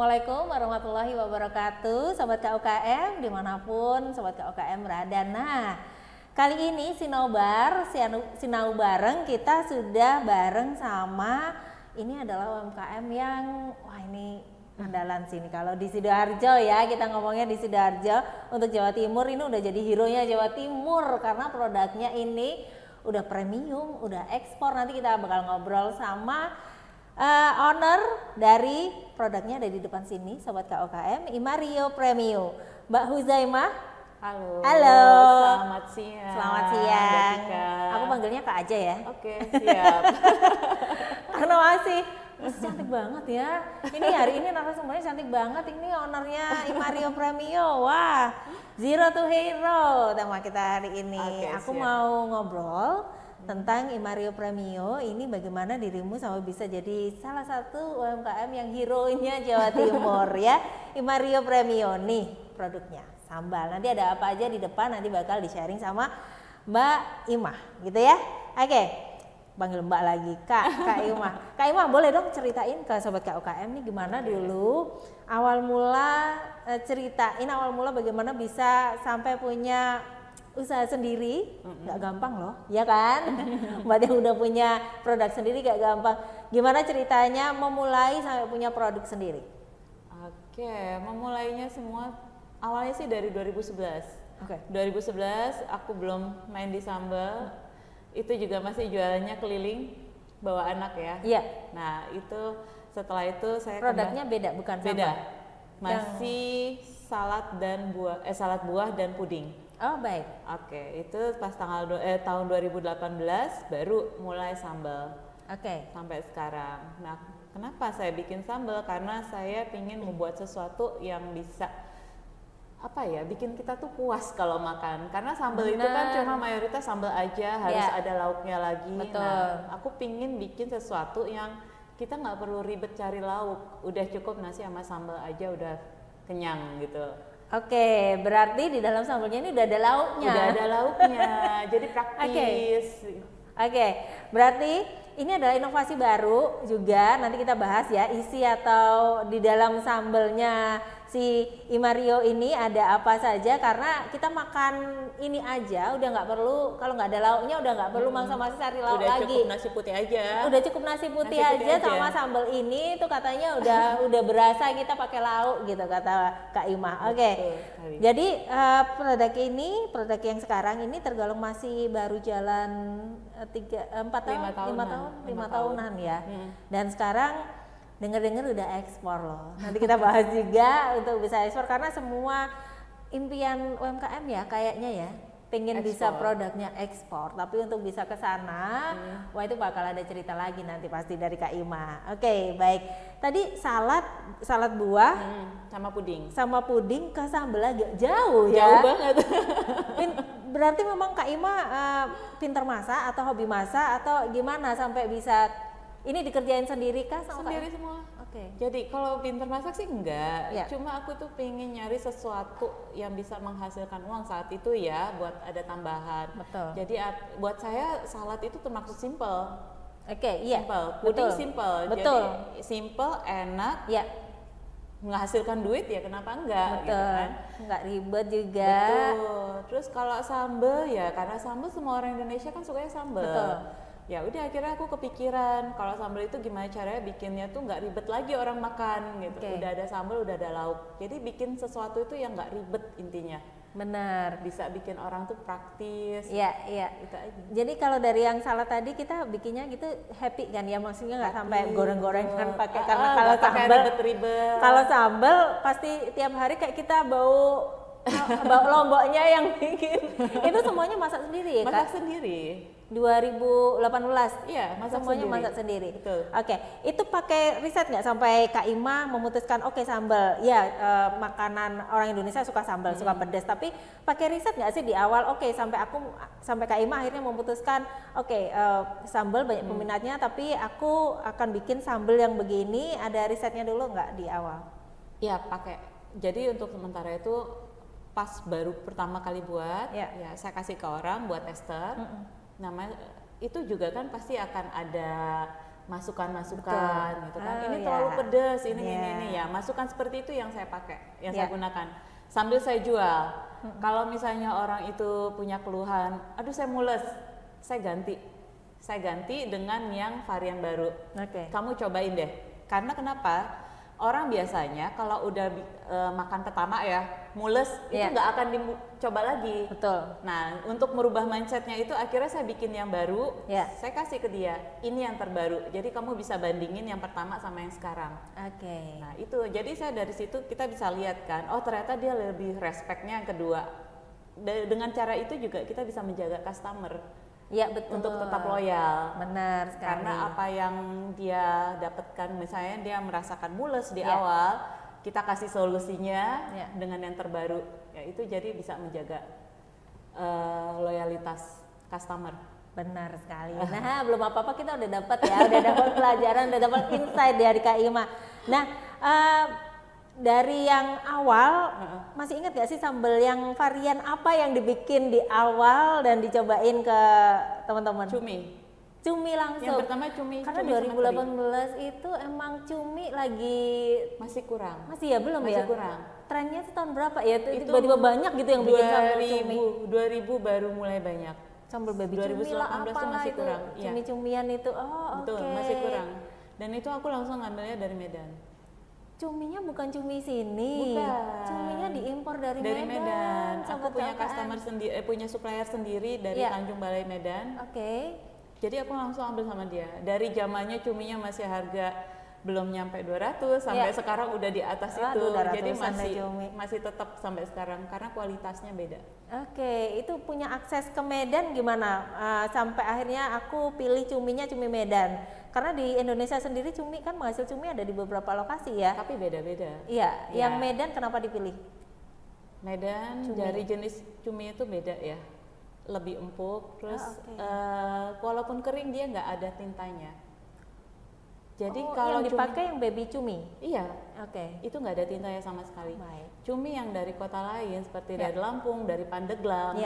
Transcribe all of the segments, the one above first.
Assalamualaikum warahmatullahi wabarakatuh, Sobat KUKM dimanapun Sobat KUKM berada. Nah, kali ini Sinau bareng kita sudah bareng sama, ini adalah UMKM yang, wah ini andalan sini. Kalau di Sidoarjo ya, kita ngomongnya di Sidoarjo, untuk Jawa Timur ini udah jadi hero-nya Jawa Timur karena produknya ini udah premium, udah ekspor. Nanti kita bakal ngobrol sama owner dari produknya, ada di depan sini Sobat KUKM, Imario Premium, Mbak Huzaimah. Halo. Halo. Selamat siang. Selamat siang. Mbak. Aku panggilnya Kak aja ya. Oke, siap. Karena masih cantik banget ya. Ini hari ini narasumbernya cantik banget. Ini ownernya Imario Premium. Wah, Zero to Hero tema kita hari ini. Oke, Aku siap. mau ngobrol tentang Imario Premium. Ini bagaimana dirimu sampai bisa jadi salah satu UMKM yang hero-nya Jawa Timur ya. Imario Premium nih produknya sambal. Nanti ada apa aja di depan nanti bakal di-sharing sama Mbak Imah gitu ya. Oke. Panggil Mbak lagi, Kak Imah. Kak Imah boleh dong ceritain ke Sobat KUKM nih gimana dulu awal mula, ceritain awal mula bagaimana bisa sampai punya usaha sendiri. Nggak gampang loh, ya kan? Mbak yang udah punya produk sendiri gak gampang. Gimana ceritanya memulai sampai punya produk sendiri? Oke, memulainya semua awalnya sih dari 2011. Oke. 2011 aku belum main di sambal. Itu juga masih jualannya keliling bawa anak ya. Iya. Nah, itu setelah itu saya Produknya beda bukan beda. sambal? Masih salad buah dan puding. Oh baik. Oke, itu pas tahun 2018 baru mulai sambal Oke. sampai sekarang. Nah, kenapa saya bikin sambal? Karena saya ingin membuat sesuatu yang bisa bikin kita tuh puas kalau makan. Karena sambal itu kan cuma mayoritas sambal aja, harus ada lauknya lagi. Betul. Nah, aku pingin bikin sesuatu yang kita nggak perlu ribet cari lauk, udah cukup nasi sama sambal aja udah kenyang gitu. Oke, berarti di dalam sambalnya ini udah ada lauknya. Udah ada lauknya, jadi praktis. Oke, berarti ini adalah inovasi baru juga, nanti kita bahas ya isi atau di dalam sambalnya si Imario ini ada apa saja, karena kita makan ini aja udah nggak perlu, kalau nggak ada lauknya udah nggak perlu mangsa-mangsa cari lauk Udah lagi. cukup nasi putih aja. Udah cukup nasi putih aja sama sambal ini tuh katanya udah berasa kita pakai lauk gitu kata Kak Imah. Oke. Jadi produk yang sekarang ini tergolong masih baru jalan 5 tahunan ya. Dan sekarang dengar-dengar udah ekspor loh. Nanti kita bahas juga untuk bisa ekspor karena semua impian UMKM ya kayaknya ya pengen bisa produknya ekspor, tapi untuk bisa ke sana, wah itu bakal ada cerita lagi nanti pasti dari Kak Ima. Oke, baik. Tadi salad buah sama puding ke sambal agak jauh ya. Jauh banget. Berarti memang Kak Ima pinter masak atau hobi masak atau gimana sampai bisa ini dikerjain sendiri kah sama Sendiri Kak? semua. Oke. Jadi kalau pinter masak sih enggak, Ya. cuma aku tuh pengen nyari sesuatu yang bisa menghasilkan uang saat itu ya, buat ada tambahan. Betul. Jadi buat saya salad itu termasuk simple. Oke, iya. Simple, puding Betul. simple. Betul. Jadi simple, enak, Ya, menghasilkan duit ya kenapa enggak? Gitu betul. kan? Nggak ribet juga. Betul. Terus kalau sambal ya, karena sambal semua orang Indonesia kan sukanya sambal. Betul. Ya udah akhirnya aku kepikiran kalau sambal itu gimana caranya bikinnya tuh nggak ribet lagi orang makan gitu. Oke. Udah ada sambal, udah ada lauk. Jadi bikin sesuatu itu yang nggak ribet intinya. Benar. Bisa bikin orang tuh praktis. Iya, iya. Itu aja. Jadi kalau dari yang salad tadi kita bikinnya gitu happy kan ya, maksudnya nggak sampai goreng-gorengan pakai karena kalau nggak pakai sambal ribet-ribet. kalau sambal pasti tiap hari kayak kita bau lomboknya yang bikin. Itu semuanya masak sendiri ya, Kak? Masak sendiri. 2018. Iya, masak semuanya sendiri. masak sendiri. Betul. Oke, itu pakai riset nggak sampai Kak Ima memutuskan oke sambal. Ya, makanan orang Indonesia suka sambal, suka pedas, tapi pakai riset nggak sih di awal? Oke, sampai Kak Ima akhirnya memutuskan oke, sambal banyak peminatnya, tapi aku akan bikin sambal yang begini. Ada risetnya dulu nggak di awal? Iya, pakai. Jadi untuk sementara itu pas baru pertama kali buat, Ya. ya saya kasih ke orang buat tester. Namanya itu juga kan pasti akan ada masukan-masukan gitu kan. Ini ya. terlalu pedas, ini ya. Masukan seperti itu yang saya pakai, yang saya gunakan. Sambil saya jual. Kalau misalnya orang itu punya keluhan, aduh saya mules, saya ganti. Saya ganti dengan yang varian baru. Kamu cobain deh. Karena kenapa? Orang biasanya kalau udah makan pertama ya mules itu nggak akan dicoba lagi. Betul. Nah untuk merubah mindsetnya itu akhirnya saya bikin yang baru, saya kasih ke dia ini yang terbaru. Jadi kamu bisa bandingin yang pertama sama yang sekarang. Nah itu jadi saya dari situ kita bisa lihat kan, oh ternyata dia lebih respectnya yang kedua. Dengan cara itu juga kita bisa menjaga customer. Ya betul. Untuk tetap loyal. Benar sekali. Karena apa yang dia dapatkan, misalnya dia merasakan mules di awal, kita kasih solusinya dengan yang terbaru. Ya itu jadi bisa menjaga loyalitas customer. Benar sekali. Nah belum apa-apa kita udah dapat ya, udah dapat pelajaran, udah dapat insight dari Kak Ima. Nah dari yang awal, masih ingat gak sih sambal yang varian apa yang dibikin di awal dan dicobain ke teman-teman? Cumi langsung. Yang pertama cumi. Karena cumi 2018 itu emang cumi lagi masih kurang. Masih ya belum masih ya? kurang. Trennya itu tahun berapa ya? Tiba-tiba banyak gitu yang bikin sambal cumi. 2000 baru mulai banyak. Sambal baby cumi lah apalah masih itu. kurang. Cumi-cumian itu. Oh, betul, masih kurang. Dan itu aku langsung ngambilnya dari Medan. Cuminya bukan cumi sini. Bukan. Cuminya diimpor dari Medan. Aku punya customer sendiri, punya supplier sendiri dari Tanjung Balai Medan. Jadi aku langsung ambil sama dia. Dari zamannya cuminya masih harga belum nyampe 200 sampai sekarang udah di atas itu. Jadi masih tetap sampai sekarang karena kualitasnya beda. Itu punya akses ke Medan gimana? Sampai akhirnya aku pilih cuminya cumi Medan. Karena di Indonesia sendiri cumi kan penghasil cumi ada di beberapa lokasi ya. Tapi beda-beda. Iya, yang Medan kenapa dipilih? Medan dari jenis cumi itu beda ya. Lebih empuk, terus walaupun kering dia nggak ada tintanya. Jadi kalau yang dipakai yang baby cumi? Iya. Itu nggak ada tintanya sama sekali. Cumi yang dari kota lain seperti dari Lampung, dari Pandeglang,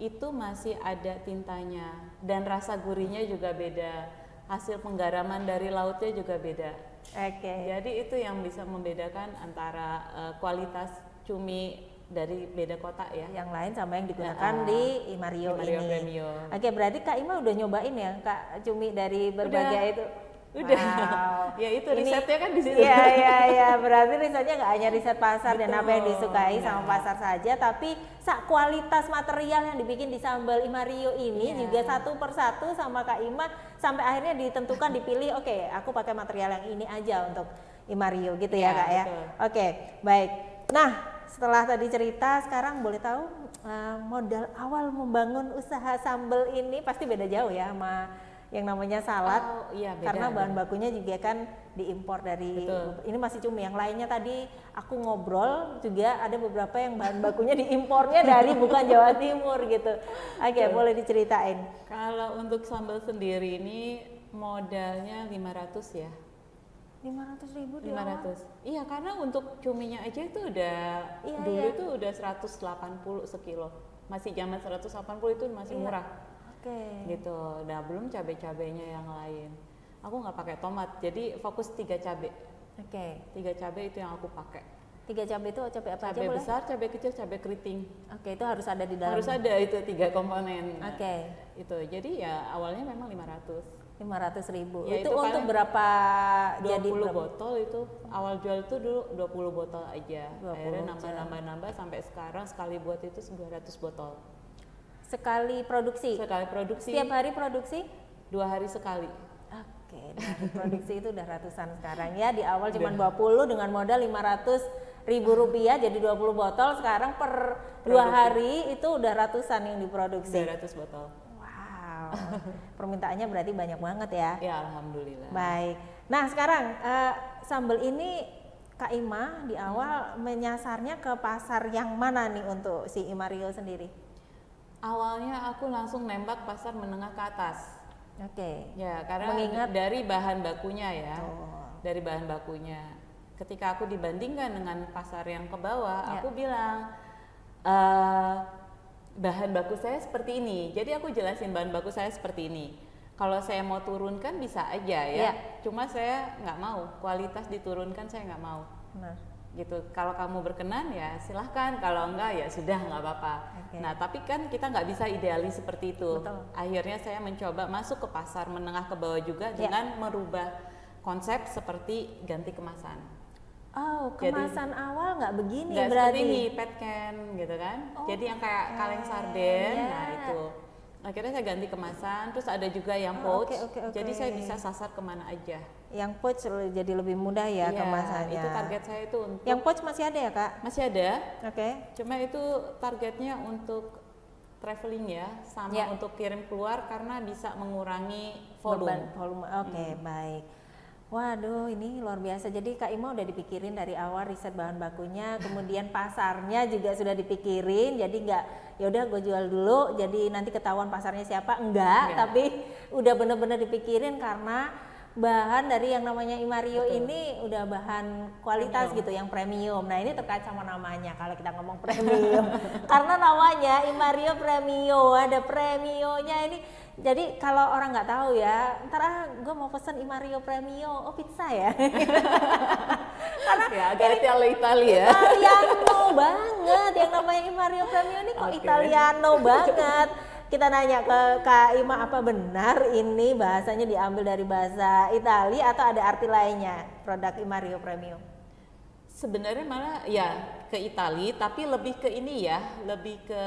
itu masih ada tintanya dan rasa gurihnya juga beda. Hasil penggaraman dari lautnya juga beda. Jadi itu yang bisa membedakan antara kualitas cumi dari beda kota ya. Yang lain sama yang digunakan di Imario ini. Premium. Berarti Kak Ima udah nyobain ya Kak cumi dari berbagai itu? Udah. Ya itu risetnya kan di situ. Iya. Berarti risetnya nggak hanya riset pasar dan apa yang disukai sama pasar saja, tapi kualitas material yang dibikin di sambal Imario ini juga satu persatu sama Kak Ima sampai akhirnya ditentukan dipilih aku pakai material yang ini aja untuk Imario gitu ya Kak ya. Baik. Nah setelah tadi cerita, sekarang boleh tahu modal awal membangun usaha sambal ini pasti beda jauh ya sama yang namanya salad, karena bahan bakunya juga kan diimpor dari ini masih cumi. Yang lainnya tadi aku ngobrol juga ada beberapa yang bahan bakunya diimpornya dari bukan Jawa Timur gitu. Boleh diceritain. Kalau untuk sambal sendiri ini modalnya 500 ya. 500.000 di 500. Iya, karena untuk cuminya aja itu udah dulu itu udah 180 sekilo. Masih zaman 180 itu masih murah. Gitu. Nah belum cabai-cabainya yang lain. Aku nggak pakai tomat, jadi fokus 3 cabai. 3 cabai itu yang aku pakai. 3 cabai itu cabai apa aja? Cabai besar, cabai kecil, cabai keriting. Itu harus ada di dalam. Harus ada itu 3 komponen. Itu. Jadi ya awalnya memang 500.000. Ya, itu untuk berapa? 20 jadi botol itu. Awal jual itu dulu 20 botol aja. Akhirnya nambah sampai sekarang sekali buat itu 200 botol. Sekali produksi? Setiap hari produksi? 2 hari sekali. Produksi itu udah ratusan sekarang ya. Di awal cuma 20 dengan modal 500.000 rupiah jadi 20 botol. Sekarang per 2 hari itu udah ratusan yang diproduksi. 200 botol. Wow. Permintaannya berarti banyak banget ya. Ya alhamdulillah. Baik. Nah sekarang sambal ini Kak Ima di awal menyasarnya ke pasar yang mana nih untuk si Imario sendiri? Awalnya aku langsung nembak pasar menengah ke atas. Ya, karena mengingat dari bahan bakunya ya. Dari bahan bakunya. Ketika aku dibandingkan dengan pasar yang ke bawah, aku bilang bahan baku saya seperti ini. Jadi aku jelasin bahan baku saya seperti ini. Kalau saya mau turunkan bisa aja ya. Cuma saya nggak mau, kualitas diturunkan saya nggak mau. Gitu. Kalau kamu berkenan ya silahkan, kalau enggak ya sudah nggak apa-apa. Nah tapi kan kita nggak bisa idealis seperti itu. Betul. Akhirnya saya mencoba masuk ke pasar menengah ke bawah juga dengan merubah konsep seperti ganti kemasan. Oh, kemasan awal nggak begini nggak berarti? Seperti ini, pet can gitu kan. Jadi yang kayak kaleng sarden, nah itu. Akhirnya saya ganti kemasan, terus ada juga yang pouch, jadi saya bisa sasar kemana aja. Yang pouch jadi lebih mudah ya kemasannya. Itu target saya itu untuk. Yang pouch masih ada ya Kak? Masih ada. Cuma itu targetnya untuk traveling ya, sama untuk kirim keluar karena bisa mengurangi volume. Baik. Waduh, ini luar biasa. Jadi Kak Ima udah dipikirin dari awal riset bahan bakunya, kemudian pasarnya juga sudah dipikirin. Jadi nggak, ya udah gue jual dulu. Jadi nanti ketahuan pasarnya siapa? Enggak. Tapi udah bener-bener dipikirin karena bahan dari yang namanya Imario ini udah bahan kualitas gitu, yang premium. Nah ini terkait sama namanya kalau kita ngomong premium, karena namanya Imario Premium, ada premiumnya ini. Jadi kalau orang nggak tahu ya, ntar gue mau pesen Imario Premium, oh pizza ya. Karena ya agak Italia. Italiano banget, yang namanya Imario Premium ini kok Italiano banget. Kita nanya ke Kak Ima, apa benar ini bahasanya diambil dari bahasa Italia atau ada arti lainnya produk Imario Premium? Sebenarnya malah ya ke Italia, tapi lebih ke ini ya, lebih ke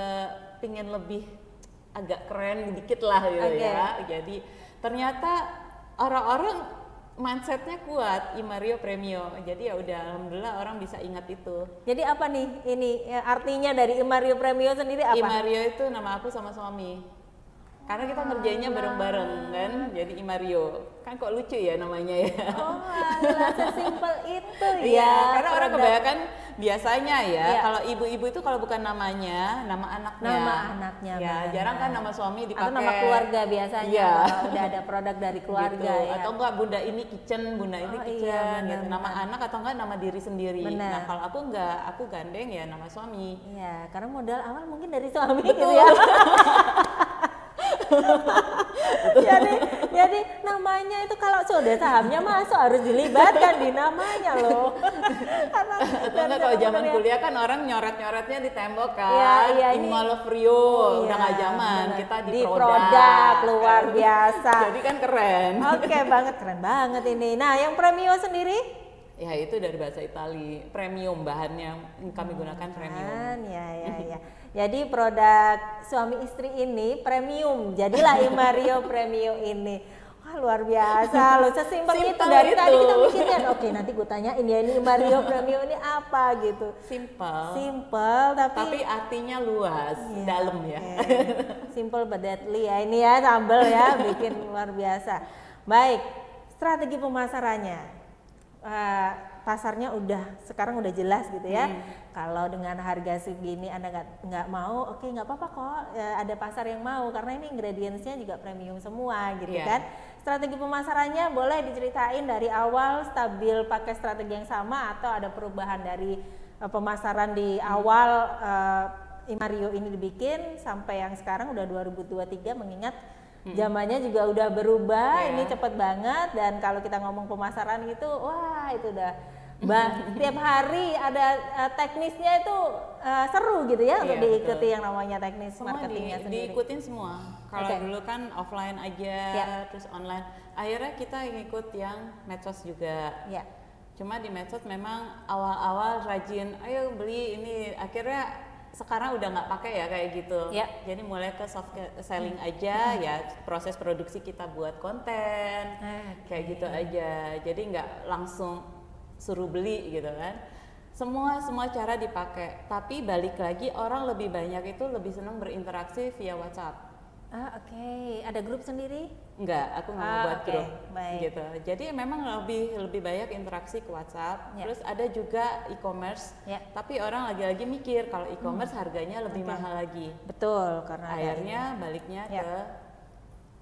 pingin lebih agak keren dikit lah gitu ya. Jadi ternyata orang-orang mindsetnya kuat, Imario Premium. Jadi ya udah, alhamdulillah orang bisa ingat itu. Jadi apa nih ini artinya dari Imario Premium sendiri apa? Imario itu nama aku sama suami. Karena kita ngerjainnya bareng-bareng kan, jadi Imario. Kan kok lucu ya namanya ya. Oh, sesimpel itu ya. Iya, karena orang kebanyakan biasanya ya, kalau ibu-ibu itu kalau bukan namanya, nama anaknya. Nama anaknya. Ya, jarang kan nama suami dipakai. Atau nama keluarga biasanya, kalau udah ada produk dari keluarga gitu. ya. Atau enggak bunda ini kitchen, bunda ini kitchen, gitu. Nama anak atau enggak nama diri sendiri. Nah, kalau aku enggak, aku gandeng ya nama suami. Iya, karena modal awal mungkin dari suami gitu ya. jadi namanya itu kalau sudah sahamnya masuk harus dilibatkan di namanya loh. Karena kalau zaman kuliah kan orang nyoret-nyoretnya di tembok kan. Imalofrio udah nggak zaman, kita di produk luar biasa. Jadi kan keren. Keren banget ini. Nah yang premium sendiri? Ya itu dari bahasa Itali, premium bahannya yang kami gunakan premium. Ya. Jadi produk suami istri ini premium, jadilah Imario Premium ini. Wah luar biasa loh, sesimpel itu. Dari tadi kita mikirnya, oke nanti gue tanyain ya ini Imario Premium ini apa gitu. Simple tapi artinya luas, dalam ya. Simple but deadly ya ini ya, sambal ya, bikin luar biasa. Baik, strategi pemasarannya. Pasarnya sekarang udah jelas gitu ya. Kalau dengan harga segini Anda nggak mau, oke nggak apa-apa kok. Ada pasar yang mau karena ini ingredientsnya juga premium semua gitu kan. Strategi pemasarannya boleh diceritain dari awal stabil pakai strategi yang sama atau ada perubahan dari pemasaran di awal Imario ini dibikin sampai yang sekarang udah 2023, mengingat zamannya juga udah berubah, ini cepet banget. Dan kalau kita ngomong pemasaran gitu, wah itu udah tiap hari ada teknisnya itu seru gitu ya untuk diikuti yang namanya teknis marketingnya sendiri. Diikutin semua. Kalau dulu kan offline aja, terus online. Akhirnya kita ngikut yang medsos juga. Cuma di medsos memang awal-awal rajin, ayo beli ini. Akhirnya sekarang udah nggak pakai ya kayak gitu. Jadi mulai ke soft selling aja ya, proses produksi kita buat konten kayak gitu aja. Jadi nggak langsung suruh beli gitu kan. Semua cara dipakai. Tapi balik lagi orang lebih banyak itu lebih senang berinteraksi via WhatsApp. Ada grup sendiri? Enggak, aku nggak mau buat grup gitu. Jadi memang lebih banyak interaksi ke WhatsApp. Terus ada juga e-commerce. Tapi orang lagi-lagi mikir kalau e-commerce harganya lebih mahal lagi. Betul, karena akhirnya baliknya ke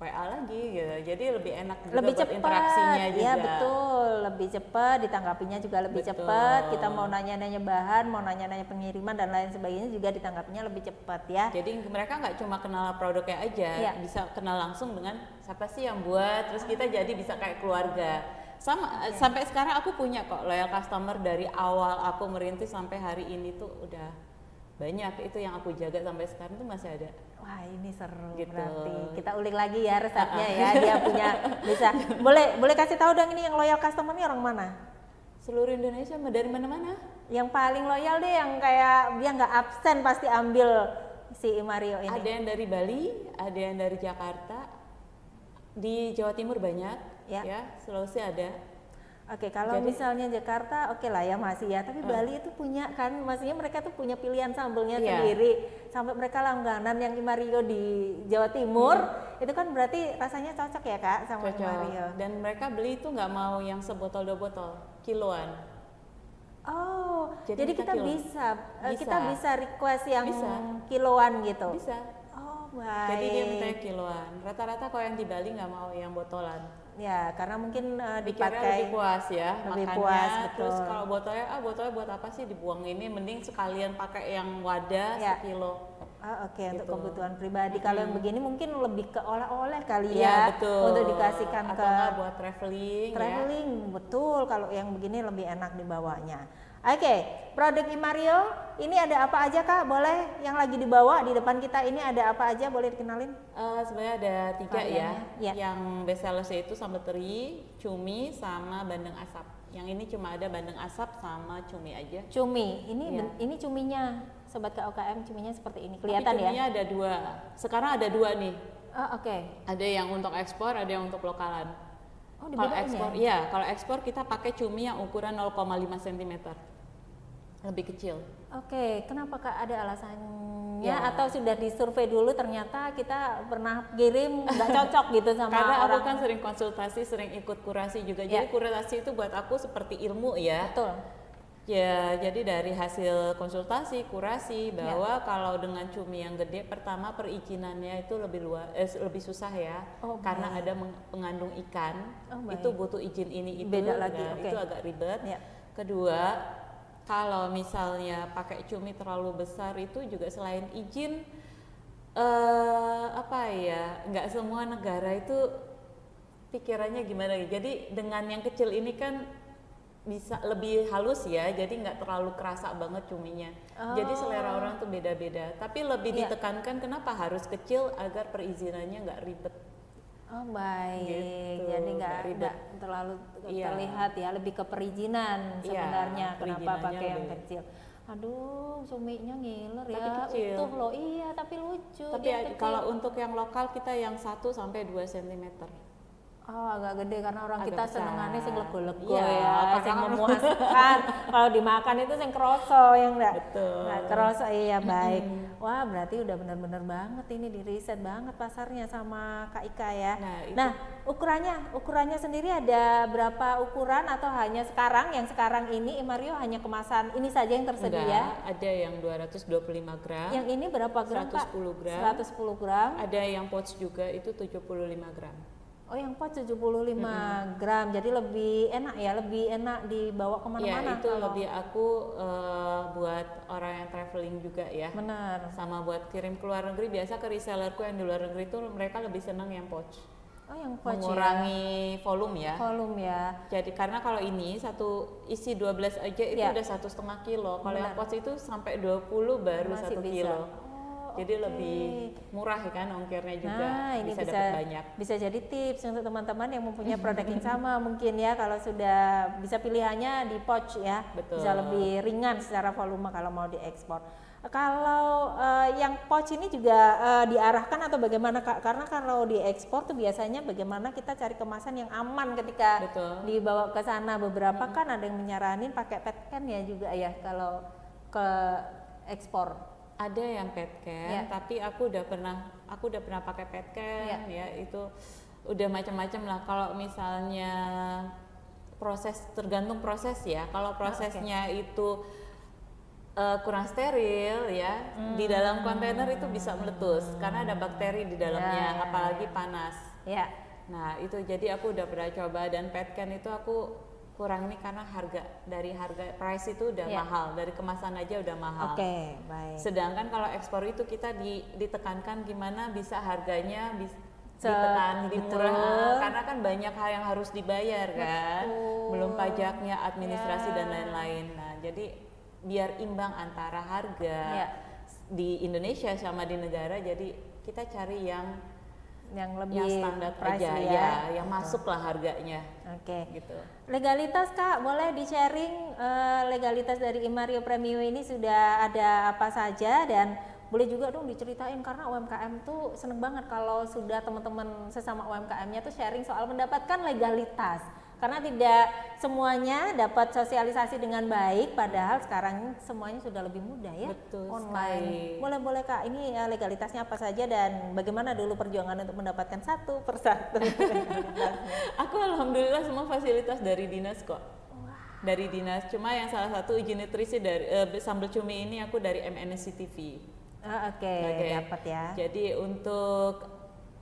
WA lagi gitu. Jadi lebih enak juga lebih buat cepat, interaksinya juga. Iya betul, lebih cepat, ditanggapinya juga lebih cepat. Kita mau nanya-nanya bahan, mau nanya-nanya pengiriman dan lain sebagainya juga ditanggapinya lebih cepat ya. Jadi mereka nggak cuma kenal produknya aja, bisa kenal langsung dengan siapa sih yang buat, terus kita jadi bisa kayak keluarga. Sama sampai sekarang aku punya kok loyal customer dari awal aku merintis sampai hari ini tuh udah banyak, itu yang aku jaga sampai sekarang tuh masih ada. Wah ini seru gitu. Berarti kita ulik lagi ya resepnya ya, dia punya bisa. Boleh kasih tahu dong ini yang loyal customer ini orang mana? Seluruh Indonesia, dari mana-mana. Yang paling loyal deh, yang kayak dia nggak absen pasti ambil si Mario ini. Ada yang dari Bali, ada yang dari Jakarta, di Jawa Timur banyak, ya Sulawesi ada. Oke, kalau misalnya Jakarta oke lah ya masih ya, tapi Bali itu punya kan, maksudnya mereka tuh punya pilihan sambelnya sendiri. Sampai mereka langganan yang Mario di Jawa Timur, itu kan berarti rasanya cocok ya Kak sama Mario. Dan mereka beli itu nggak mau yang sebotol 2 botol, kiloan. Oh, jadi kita bisa request yang kiloan gitu. Bisa. Oh, baik. Jadi dia minta kiloan. Rata-rata kalau yang di Bali nggak mau yang botolan. Ya, karena mungkin dipakai lebih puas ya, lebih makannya. Puas, betul. Terus kalau botolnya buat apa sih dibuang ini? Mending sekalian pakai yang wadah sekilo. Oke, gitu. Untuk kebutuhan pribadi. Kalau yang begini mungkin lebih ke oleh-oleh kali ya, betul. Untuk dikasihkan atau ke buat traveling. Betul. Kalau yang begini lebih enak dibawanya. Oke, produk Mario ini ada apa aja Kak? Boleh yang lagi dibawa di depan kita ini ada apa aja? Boleh dikenalin? Sebenarnya ada 3 ya. Yang best seller itu sambal teri, cumi, sama bandeng asap. Yang ini cuma ada bandeng asap sama cumi aja. Cumi, ini cuminya, sobat KUKM, cuminya seperti ini, kelihatan ya? Cuminya ada 2. Sekarang ada 2 nih. Oke. Ada yang untuk ekspor, ada yang untuk lokalan. Kalau ekspor, kalau ekspor kita pakai cumi yang ukuran 0,5 cm. Lebih kecil. Oke, kenapa Kak, ada alasannya atau sudah disurvei dulu ternyata kita pernah kirim nggak cocok gitu sama Karena orang? Aku kan sering konsultasi, sering ikut kurasi juga. Jadi kurasi itu buat aku seperti ilmu ya. Betul. Ya, jadi dari hasil konsultasi, kurasi bahwa kalau dengan cumi yang gede, pertama perizinannya itu lebih susah ya, karena ada mengandung ikan, itu butuh izin ini itu, beda lagi, itu agak ribet. Kedua, kalau misalnya pakai cumi terlalu besar itu juga selain izin, nggak semua negara itu pikirannya gimana. Jadi dengan yang kecil ini kan bisa lebih halus ya, jadi nggak terlalu kerasa banget cuminya. Jadi selera orang tuh beda-beda, tapi lebih ditekankan kenapa harus kecil agar perizinannya nggak ribet. Oh baik, gitu, jadi nggak terlalu terlihat ya, lebih ke perizinan sebenarnya kenapa pakai yang kecil. Aduh, cuminya ngiler tapi ya, kecil. Utuh loh, iya tapi lucu. Tapi kalau untuk yang lokal kita yang 1 sampai 2 cm. Oh agak gede karena orang kita senengannya sing lego-lego ya, sing memuaskan. Kalau dimakan itu sing kroso yang enggak. Betul. Nah, kroso iya baik. Wah berarti udah benar-benar banget ini di riset banget pasarnya sama Kak Ika ya. Nah ukurannya sendiri ada berapa ukuran atau hanya yang sekarang ini Mario hanya kemasan ini saja yang tersedia? Enggak, ada yang 225 gram. Yang ini berapa gram 110 gram. 110 gram. Ada yang pouch juga itu 75 gram. Oh yang pouch 75 gram, jadi lebih enak ya, lebih enak dibawa kemana-mana. Iya itu lebih aku buat orang yang traveling juga ya. Benar. Sama buat kirim ke luar negeri, biasa ke resellerku yang di luar negeri itu mereka lebih senang yang pouch. Oh yang pouch mengurangi volume ya. Volume ya. Jadi karena kalau ini satu isi 12 aja itu udah 1,5 kilo. Kalau yang pouch itu sampai 20 baru 1 kilo. Jadi lebih murah kan ongkirnya juga, nah, ini bisa dapat banyak. Bisa jadi tips untuk teman-teman yang mempunyai produk yang sama mungkin ya, kalau sudah bisa pilihannya di pouch ya. Betul. Bisa lebih ringan secara volume kalau mau diekspor. Kalau yang pouch ini juga diarahkan atau bagaimana Kak? Karena kalau diekspor tuh biasanya bagaimana kita cari kemasan yang aman ketika dibawa ke sana. Beberapa kan ada yang menyaranin pakai PET can ya juga ya kalau ke ekspor. Ada yang PET can, tapi aku udah pernah pakai PET can ya, itu udah macam-macam lah. Kalau misalnya tergantung proses ya. Kalau prosesnya itu kurang steril ya. Di dalam kontainer itu bisa meletus karena ada bakteri di dalamnya, apalagi panas. Ya. Nah itu jadi aku udah pernah coba, dan petcan itu aku kurang nih karena harga price itu udah mahal, dari kemasan aja udah mahal. Oke, baik. Sedangkan kalau ekspor itu kita ditekankan gimana bisa harganya ditekan, dimurah, karena kan banyak hal yang harus dibayar kan, belum pajaknya, administrasi dan lain-lain. Nah jadi biar imbang antara harga di Indonesia sama di negara, jadi kita cari yang lebih standar aja yang masuk lah harganya. Oke. Gitu. Legalitas Kak, boleh di-sharing legalitas dari Imario Premio ini sudah ada apa saja, dan boleh juga dong diceritain karena UMKM tuh seneng banget kalau sudah teman-teman sesama UMKM-nya tuh sharing soal mendapatkan legalitas. Karena tidak semuanya dapat sosialisasi dengan baik, padahal sekarang semuanya sudah lebih mudah ya. Betul, online. Boleh Kak, ini legalitasnya apa saja dan bagaimana dulu perjuangan untuk mendapatkan satu persatu legalitasnya? Aku alhamdulillah semua fasilitas dari dinas kok. Dari dinas, cuma yang salah satu uji nutrisi dari sambal cumi ini aku dari MNC TV. Oke, dapat ya. Jadi untuk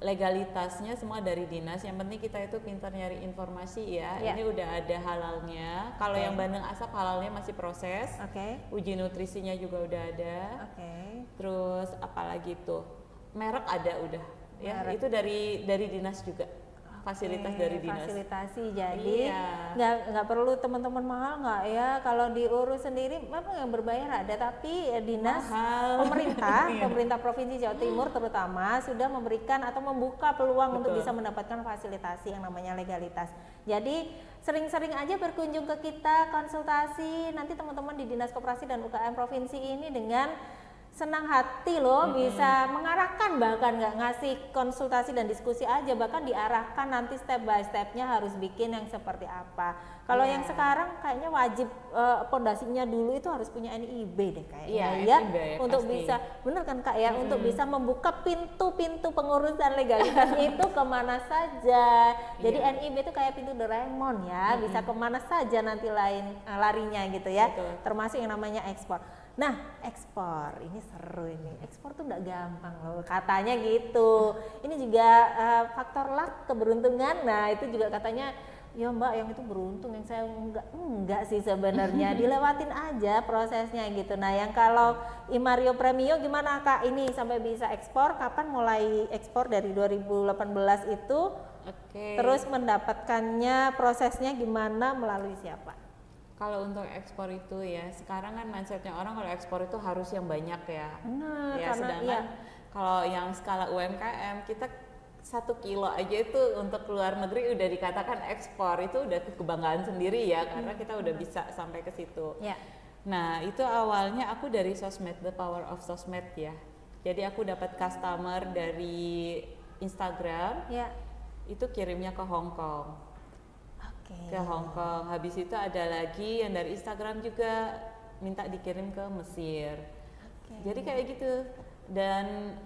legalitasnya semua dari dinas, yang penting kita itu pintar nyari informasi ya. Ini udah ada halalnya. Kalau yang Bandeng Asap halalnya masih proses. Uji nutrisinya juga udah ada. Terus apalagi tuh, merek ada udah. Ya, itu dari dinas juga. Fasilitas dari dinas. Fasilitasi, jadi nggak perlu teman-teman mahal nggak ya, kalau diurus sendiri memang yang berbayar ada, tapi dinas pemerintah Provinsi Jawa Timur terutama sudah memberikan atau membuka peluang untuk bisa mendapatkan fasilitasi yang namanya legalitas. Jadi sering-sering aja berkunjung ke kita, konsultasi, nanti teman-teman di Dinas Koperasi dan UKM Provinsi ini dengan senang hati loh bisa mengarahkan, bahkan nggak ngasih konsultasi dan diskusi aja, bahkan diarahkan nanti step by stepnya harus bikin yang seperti apa. Kalau yang sekarang kayaknya wajib pondasinya dulu itu harus punya NIB deh kayaknya untuk pasti. Bisa bener kan Kak ya, untuk bisa membuka pintu-pintu pengurusan legalitasnya itu kemana saja. Jadi NIB itu kayak pintu Doraemon ya, bisa kemana saja nanti larinya gitu ya. Termasuk yang namanya ekspor. Nah, ekspor ini seru ini. Ekspor tuh nggak gampang loh, katanya gitu. Ini juga faktor luck, keberuntungan. Nah, itu juga katanya, ya Mbak yang itu beruntung, yang saya enggak sih sebenarnya. Dilewatin aja prosesnya gitu. Nah, yang kalau Imario Premio gimana Kak? Ini sampai bisa ekspor, kapan mulai ekspor dari 2018 itu? Terus mendapatkannya prosesnya gimana, melalui siapa? Kalau untuk ekspor itu ya, sekarang kan mindsetnya orang kalau ekspor itu harus yang banyak ya. Benar, ya, sedangkan kalau yang skala UMKM kita 1 kilo aja itu untuk luar negeri udah dikatakan ekspor, itu udah kebanggaan sendiri ya, karena kita udah bisa sampai ke situ. Nah itu awalnya aku dari sosmed, the power of sosmed ya. Jadi aku dapat customer dari Instagram, itu kirimnya ke Hong Kong. Ke Hong Kong, habis itu ada lagi yang dari Instagram juga minta dikirim ke Mesir. Jadi kayak gitu, dan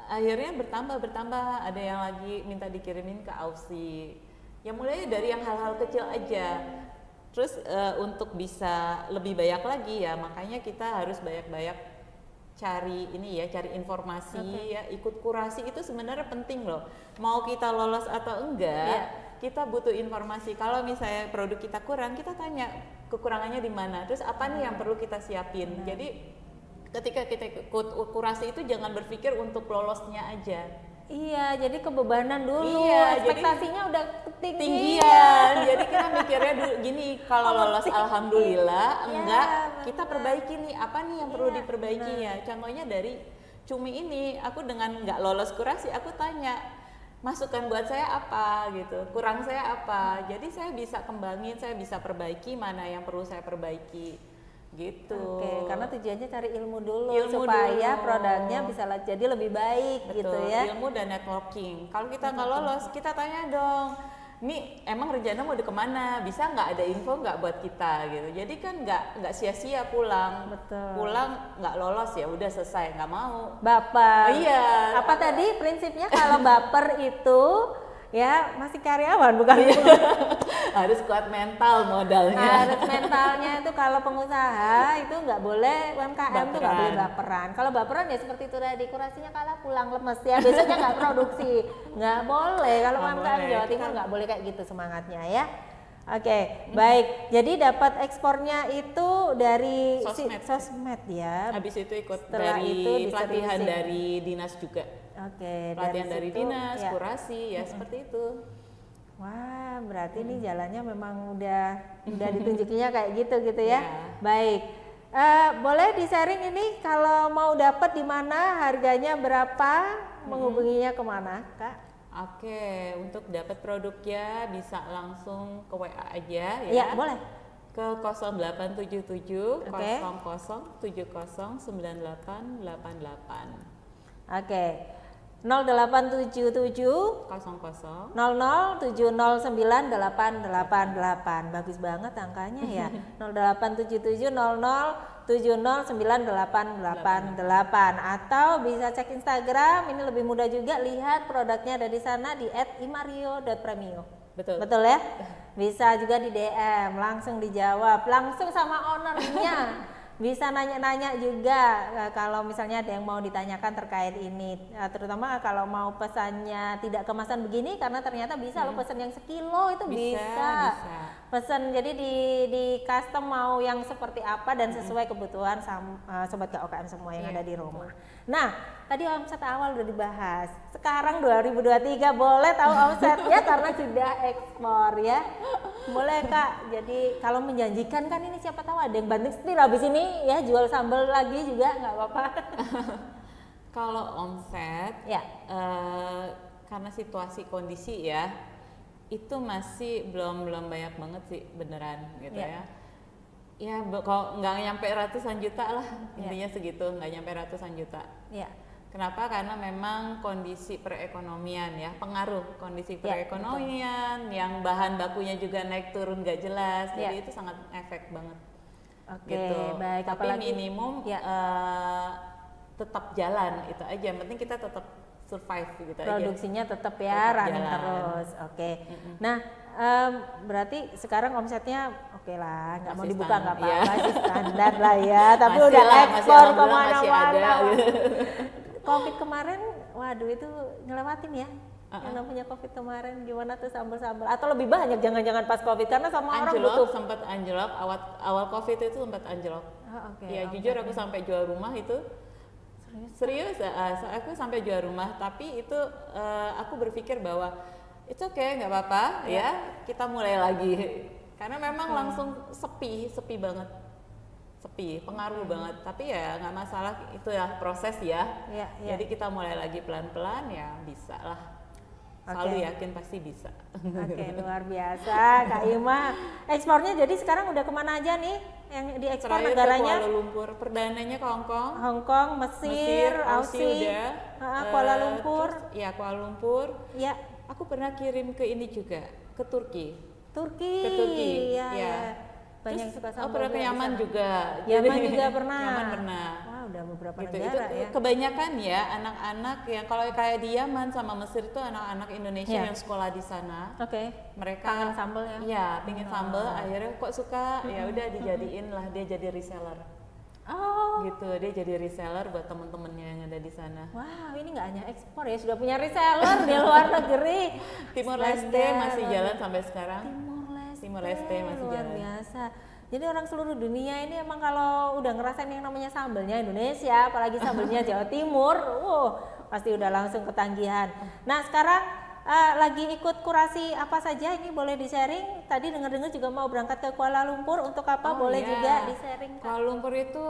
akhirnya bertambah, ada yang lagi minta dikirimin ke Aussie. Ya mulai dari yang hal-hal kecil aja. Terus untuk bisa lebih banyak lagi ya, makanya kita harus banyak-banyak cari informasi ya, ikut kurasi itu sebenarnya penting loh. Mau kita lolos atau enggak, kita butuh informasi. Kalau misalnya produk kita kurang, kita tanya kekurangannya di mana, terus apa nih yang perlu kita siapin. Jadi ketika kita ikut kurasi itu jangan berpikir untuk lolosnya aja. Iya, jadi kebebanan dulu, ekspektasinya udah tinggian. Jadi kita mikirnya dulu gini, kalau lolos alhamdulillah, enggak kita perbaiki nih, apa nih yang perlu diperbaiki ya. Contohnya dari cumi ini, aku dengan nggak lolos kurasi, aku tanya masukan buat saya apa gitu, kurang saya apa, jadi saya bisa kembangin, saya bisa perbaiki mana yang perlu saya perbaiki gitu. Karena tujuannya cari ilmu dulu supaya produknya bisa jadi lebih baik. Betul, gitu ya. Ilmu dan networking. Kalau kita nggak lolos, kita tanya dong, nih emang rencana mau kemana, bisa nggak ada info nggak buat kita gitu. Jadi kan nggak sia-sia pulang. Pulang nggak lolos ya udah selesai, nggak mau baper. Apa tadi prinsipnya kalau baper itu ya masih karyawan bukan Harus kuat mental modalnya. harus mentalnya itu kalau pengusaha itu nggak boleh, UMKM tuh nggak boleh baperan. Kalau baperan ya seperti itu tadi, kurasinya kalah pulang lemes ya, besoknya nggak produksi, nggak boleh. Kalau UMKM Jawa Timur nggak boleh kayak gitu semangatnya ya. Oke, baik. Jadi dapat ekspornya itu dari sosmed ya. Habis itu ikut Setelah dari itu pelatihan dari dinas juga. Oke, Pelatihan dari situ, dinas, ya. kurasi ya seperti itu. Wah, berarti ini jalannya memang udah ditunjukinya kayak gitu ya. Baik. Boleh di-sharing ini kalau mau dapat di mana, harganya berapa, menghubunginya kemana, Kak? Oke, untuk dapat produknya bisa langsung ke WA aja ya. Iya, boleh. Ke 0877 Oke. 00 70 9888. Oke. 0877 00 00709888. Bagus banget angkanya ya. 0877 0070909888. Atau bisa cek Instagram, ini lebih mudah juga, lihat produknya ada di sana di @imario.premio. Betul ya? Bisa juga di DM, langsung dijawab, langsung sama ownernya. Bisa nanya-nanya juga kalau misalnya ada yang mau ditanyakan terkait ini, terutama kalau mau pesannya tidak kemasan begini, karena ternyata bisa lo pesan yang sekilo itu bisa. Pesan jadi di custom mau yang seperti apa dan sesuai kebutuhan sobat KOKM semua yang ada di rumah. Nah, tadi omset awal udah dibahas. Sekarang 2023 boleh tahu omsetnya karena sudah ekspor ya. Boleh Kak. Jadi kalau menjanjikan kan ini siapa tahu ada yang banting setir habis ini ya jual sambal lagi juga nggak apa-apa. Kalau omset ya karena situasi kondisi ya itu masih belum banyak banget sih beneran gitu ya. Ya kalau nggak nyampe ratusan juta lah intinya segitu, nggak nyampe ratusan juta. Kenapa? Karena memang kondisi perekonomian ya, pengaruh kondisi perekonomian, yang bahan bakunya juga naik turun gak jelas, jadi itu sangat efek banget. Gitu. Baik. Tapi minimum tetap jalan itu aja, yang penting kita tetap survive gitu aja. Produksinya tetap ya running terus. Nah, berarti sekarang omsetnya oke lah, nggak mau dibuka nggak apa-apa, masih standar lah ya. Tapi masih udah ekspor kemana-mana. Covid kemarin, waduh itu ngelewatin ya. Yang namanya Covid kemarin gimana tuh sambal-sambal? Atau lebih banyak jangan-jangan pas Covid karena sama orang butuh. Sempat anjlok awal Covid itu sempat anjlok. Ya jujur aku sampai jual rumah itu. Serius, aku sampai jual rumah, tapi itu aku berpikir bahwa itu nggak apa-apa ya, kita mulai lagi karena memang langsung sepi banget, pengaruh banget, tapi ya nggak masalah, itu ya proses ya. Jadi kita mulai lagi pelan-pelan ya, bisa lah. Selalu yakin pasti bisa. Luar biasa Kak Ima. Ekspornya jadi sekarang udah kemana aja nih yang diekspor negaranya? Kuala Lumpur, perdananya ke Hongkong, Mesir, Aussie, Kuala Lumpur. Terus, Kuala Lumpur. Ya. Aku pernah kirim ke ini juga, ke Turki. Ke Turki. Ya. Banyak yang suka sambal. Pernah ke Yaman juga. Yaman juga pernah. Yaman pernah. Wah, udah beberapa gitu, negara itu ya. Kebanyakan ya anak-anak yang kalau kayak di Yaman sama Mesir itu anak-anak Indonesia yang sekolah di sana. Mereka kangen sambal ya. Iya, pingin sambal, akhirnya kok suka, ya udah dijadiin lah, dia jadi reseller. Gitu, dia jadi reseller buat temen-temennya yang ada di sana. Wow, ini nggak hanya ekspor ya, sudah punya reseller di luar negeri. Timor Leste masih jalan sampai sekarang. Timor Leste masih luar jalan. Biasa. Jadi orang seluruh dunia ini emang kalau udah ngerasain yang namanya sambelnya Indonesia, apalagi sambelnya Jawa Timur, pasti udah langsung ketagihan. Nah sekarang lagi ikut kurasi apa saja, ini boleh di-sharing? Tadi dengar-dengar juga mau berangkat ke Kuala Lumpur, untuk apa boleh juga di-sharing? Kuala Lumpur itu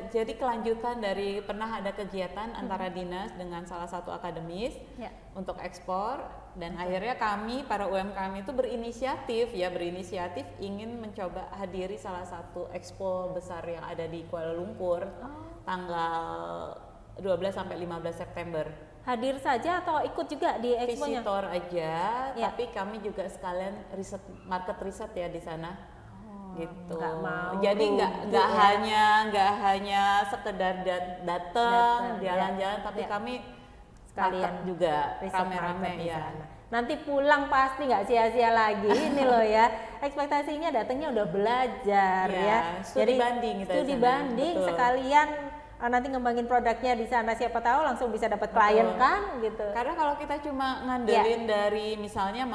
jadi kelanjutan dari pernah ada kegiatan antara dinas dengan salah satu akademis untuk ekspor, dan akhirnya kami para UMKM itu berinisiatif ingin mencoba hadiri salah satu expo besar yang ada di Kuala Lumpur tanggal 12 sampai 15 September. Hadir saja atau ikut juga di expo-nya? Visitor aja, tapi kami juga sekalian market riset ya di sana. Gitu. Jadi nggak hanya sekedar datang jalan-jalan, tapi kami sekalian juga riset rame-rame market di ya. sana. Nanti pulang pasti nggak sia-sia lagi ini loh ya. Ekspektasinya datangnya udah belajar ya. Studi banding kita studi banding sekalian nanti ngembangin produknya di sana, siapa tahu langsung bisa dapat klien kan gitu. Karena kalau kita cuma ngandelin dari misalnya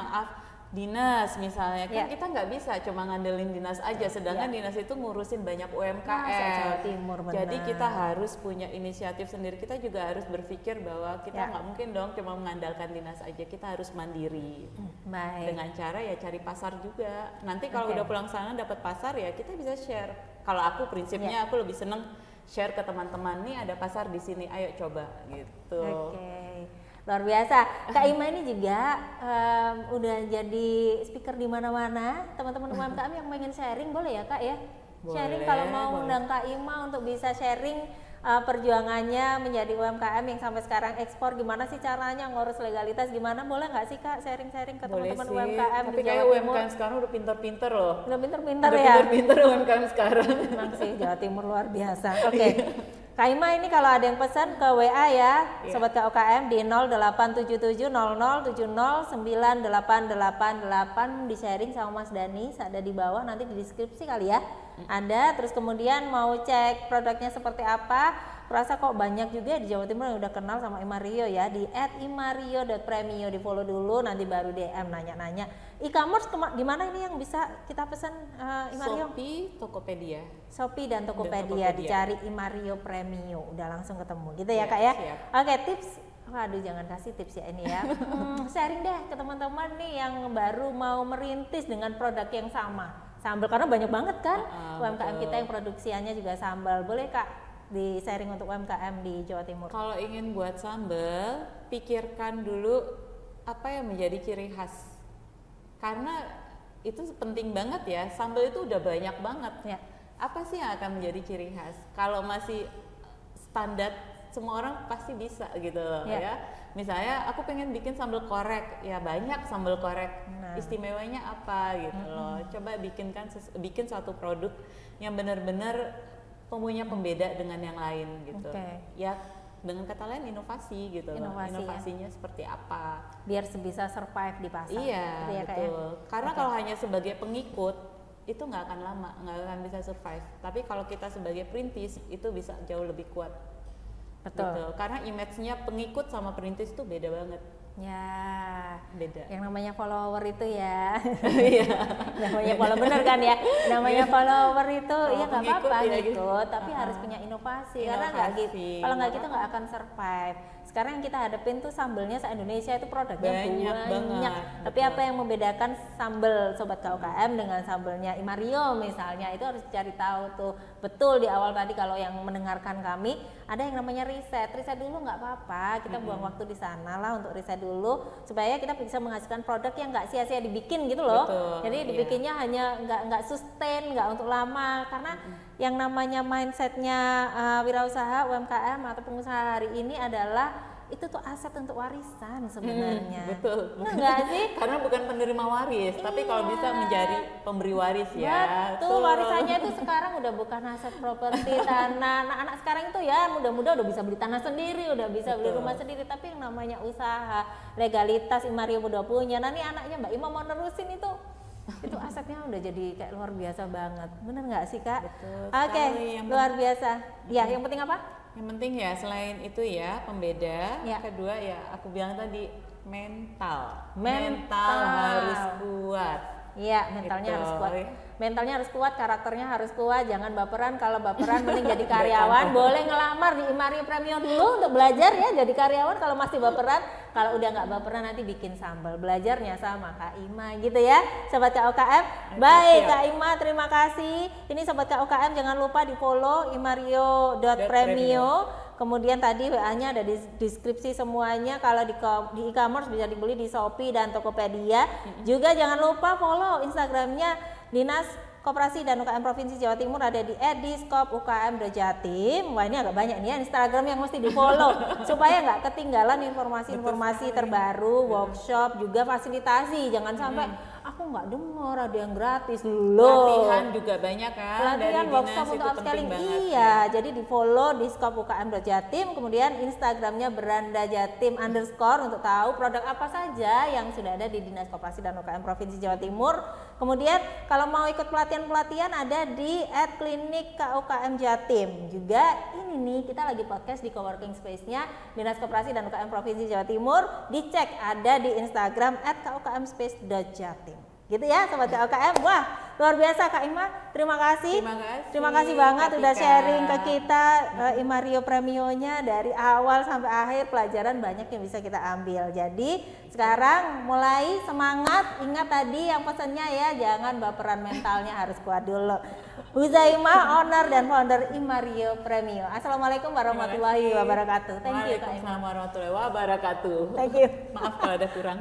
dinas misalnya kan kita nggak bisa cuma ngandelin dinas aja, sedangkan dinas itu ngurusin banyak UMKM. Jawa Timur, benar. Jadi kita harus punya inisiatif sendiri, kita juga harus berpikir bahwa kita nggak mungkin dong cuma mengandalkan dinas aja, kita harus mandiri. Baik. Dengan cara ya cari pasar juga. Nanti kalau udah pulang sana dapat pasar ya kita bisa share. Kalau aku prinsipnya aku lebih seneng share ke teman-teman, nih ada pasar di sini, ayo coba gitu. Luar biasa. Kak Ima ini juga udah jadi speaker di mana-mana. Teman-teman UMKM yang pengen sharing boleh ya Kak ya? Boleh, sharing kalau mau undang Kak Ima untuk bisa sharing perjuangannya menjadi UMKM yang sampai sekarang ekspor, gimana sih caranya ngurus legalitas, gimana, boleh nggak sih Kak sharing-sharing ke teman-teman UMKM tapi di kayak Jawa Timur? UMKM sekarang udah pinter-pinter loh. Udah pinter-pinter ya? Udah pinter-pinter UMKM sekarang. Memang sih Jawa Timur luar biasa. Oke. Kak Ima ini kalau ada yang pesan ke WA ya, Sobat KUKM di 087700009888 di sharing sama Mas Dani, ada di bawah nanti di deskripsi kali ya. Ada, terus kemudian mau cek produknya seperti apa, rasa kok banyak juga di Jawa Timur yang udah kenal sama Imario ya, di @imario.premio, di follow dulu nanti baru DM nanya-nanya. E-commerce di mana ini yang bisa kita pesan Imario? Shopee dan Tokopedia, dicari Imario Premio, udah langsung ketemu gitu ya Kak ya. Siap. Oke, tips, waduh jangan kasih tips ya ini ya. Sharing deh ke teman-teman nih yang baru mau merintis dengan produk yang sama, sambal, karena banyak banget kan UMKM kita yang produksiannya juga sambal. Boleh Kak di sharing untuk UMKM di Jawa Timur? Kalau ingin buat sambal, pikirkan dulu apa yang menjadi ciri khas, karena itu penting banget ya. Sambal itu udah banyak banget ya. Apa sih yang akan menjadi ciri khas? Kalau masih standar semua orang pasti bisa gitu loh ya. Misalnya aku pengen bikin sambal korek, ya banyak sambal korek. Istimewanya apa gitu loh. Coba bikin suatu produk yang benar-benar punya pembeda dengan yang lain gitu. Ya dengan kata lain inovasi gitu loh. Inovasinya seperti apa? Biar bisa survive di pasar. Iya, betul. Karena kalau hanya sebagai pengikut itu nggak akan lama, nggak akan bisa survive. Tapi kalau kita sebagai perintis itu bisa jauh lebih kuat. Betul. Gitu. Karena image-nya pengikut sama perintis itu beda banget. Ya, beda. Yang namanya follower itu ya. Namanya follower, bener kan ya? Namanya follower itu ya nggak apa-apa ngikut, tapi harus punya inovasi. Karena nggak gitu, kalau nggak gitu nggak akan survive. Sekarang yang kita hadapin tuh sambelnya se-Indonesia itu produknya banyak. Tapi apa yang membedakan sambel Sobat KUKM dengan sambelnya Imario misalnya, itu harus cari tahu tuh. Betul di awal tadi kalau yang mendengarkan kami ada yang namanya riset dulu, nggak apa-apa, kita buang waktu di sana lah untuk riset dulu supaya kita bisa menghasilkan produk yang nggak sia-sia dibikin gitu loh. Jadi dibikinnya hanya nggak sustain, nggak untuk lama, karena yang namanya mindsetnya wirausaha UMKM atau pengusaha hari ini adalah itu tuh aset untuk warisan sebenarnya. Betul. Enggak sih? Karena bukan penerima waris, tapi kalau bisa menjadi pemberi waris ya. Betul, warisannya itu sekarang udah bukan aset properti tanah. Nah, anak sekarang itu ya mudah-mudahan udah bisa beli tanah sendiri, udah bisa beli rumah sendiri, tapi yang namanya usaha, legalitas Imario udah punya. Nah, ini anaknya Mbak Ima mau nerusin itu asetnya udah jadi kayak luar biasa banget. Bener nggak sih Kak? Oke, luar biasa. Ya, yang penting apa? Yang penting ya selain itu ya pembeda, kedua ya aku bilang tadi mental harus kuat. Iya, mentalnya harus kuat. Mentalnya harus kuat, karakternya harus kuat, jangan baperan. Kalau baperan mending jadi karyawan. Boleh ngelamar di Imario Premio dulu untuk belajar ya jadi karyawan kalau masih baperan. Kalau udah nggak baperan nanti bikin sambal. Belajarnya sama Kak Ima gitu ya, Sobat KUKM. Baik Kak Ima, terima kasih. Ini Sobat KUKM jangan lupa di follow imario.premio. Kemudian tadi WA-nya ada di deskripsi semuanya. Kalau di e-commerce bisa dibeli di Shopee dan Tokopedia. Juga jangan lupa follow Instagramnya Dinas Koperasi dan UKM Provinsi Jawa Timur, ada di @diskop_ukm_jatim. Wah, ini agak banyak nih ya Instagram yang mesti di follow supaya nggak ketinggalan informasi-informasi terbaru, workshop, juga fasilitasi. Jangan sampai aku nggak dengar ada yang gratis loh. Pelatihan juga banyak kan Pelatihan dari workshop dinas, untuk itu upscaling, penting banget. iya. Jadi di follow di skopukm.jatim, kemudian Instagramnya berandajatim _ untuk tahu produk apa saja yang sudah ada di Dinas Koperasi dan UKM Provinsi Jawa Timur. Kemudian kalau mau ikut pelatihan-pelatihan ada di @klinik KUKM Jatim. Juga ini nih kita lagi podcast di coworking space-nya Dinas Koperasi dan UKM Provinsi Jawa Timur. Dicek ada di Instagram @kukmspace.jatim. Gitu ya Sobat KUKM. Wah, luar biasa Kak Ima. Terima kasih. Terima kasih banget udah sharing ke kita Imario Premio-nya dari awal sampai akhir, pelajaran banyak yang bisa kita ambil. Jadi sekarang mulai semangat, ingat tadi yang pesannya ya, jangan baperan, mentalnya harus kuat dulu. Huzaimah, owner dan founder Imario Premio. Assalamualaikum warahmatullahi wabarakatuh. Thank you Kak Ima. Waalaikumsalam warahmatullahi wabarakatuh. Thank you. Maaf kalau ada kurang.